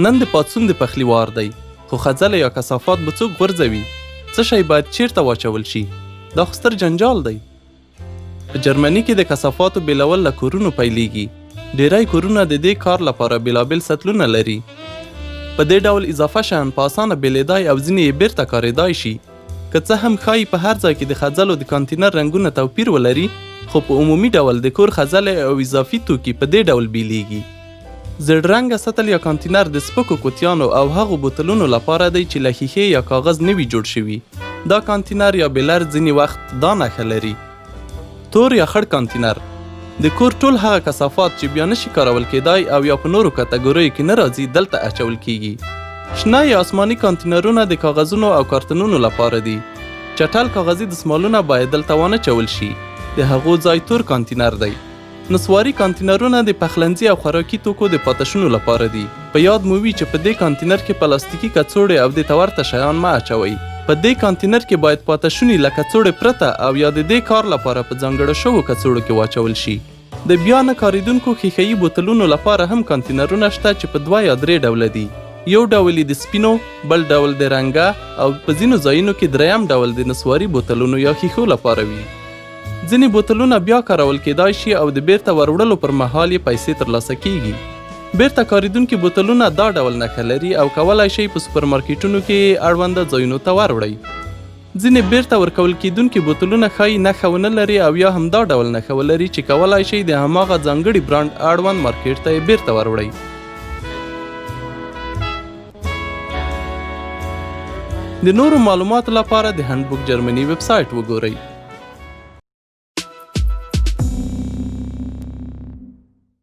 نن د پاڅون د پخلي وار دی، خو خځله یا کثافات به څوک غورځوي؟ څه شی باید چیرته واچول شي؟ دا خو ستر جنجال دی. په جرمني کې د کثافاتو بیلول له کورونو پیلیږي. ډیری کورونه د دې کار لپاره بیلابیل سطلونه لري. په دې ډول اضافه شیان په اسانه بیلیدای او ځینې یې بیرته کارېدای شي. که څه هم ښایي په هر ځای کې د خځلو د کانتینر رنګونه توپیر ولري، خو په عمومي ډول د کور خځلې او اضافي توکي په دې ډول بیلیږي. زړ رنګه سطل یا کانتینر د سپکو کوتیانو او هغو بوتلونو لپاره دی چې له ښیښې یا کاغذ نه وي جوړ شوي. دا کانتینر یا بیلر ځینې وخت دا نښه لري. تور یا خړ کانتینر د کور ټول هغه کثافات چې بیا نشي کارول کېدای او یا په نورو کټګوریو کې نه راځي دلته اچول کیږي. شنه یا آسماني کانتینرونه د کاغذونو او کارتونونو لپاره دي. چټل کاغذي دستمالونه باید دلته وانه چول شي. د هغو ځای تور کانتینر دی. نسواري کانتینرونه د پخلنځي او خوراکي توکو د پاتشونو لپاره دي. په یاد مو وي چې په دې کانتینر کې پلاستیکي کڅوړې او د ورته شیان مه اچوئ. په دې کانتینر کې باید پاتشوني له کڅوړې پرته او یا د دې کار لپاره په ځانګړو شویو کڅوړو کې واچول شي. د بیا نه کارېدونکو ښیښه‌يي بوتلونو لپاره هم کانتینرونه شته چې په 2 یا 3 ډوله دي. یو ډول یې د سپینو، بل ډول د رنګه او په ځینو ځایونو کې دریم ډول د نسواري بوتلونو یا ښیښو لپاره وي. ځینې بوتلونه بیا کارول کېدای شي او د بیرته وروړلو پر مهال یې پیسې ترلاسه کیږي. بیرته کارېدونکي بوتلونه دا ډول نښه لري او کولی شئ په سوپرمارکیټونو کې اړونده ځایونو ته وروړئ. ځینې بیرته ورکول کېدونکي بوتلونه ښایي نښه ونه لري او یا هم دا ډول نښه ولري چې کولی شئ د هماغه ځانګړي برانډ اړوند مارکیټ ته یې بیرته وروړئ. د نورو معلوماتو لپاره د هندبوک جرمني ویب سایټ وګورئ.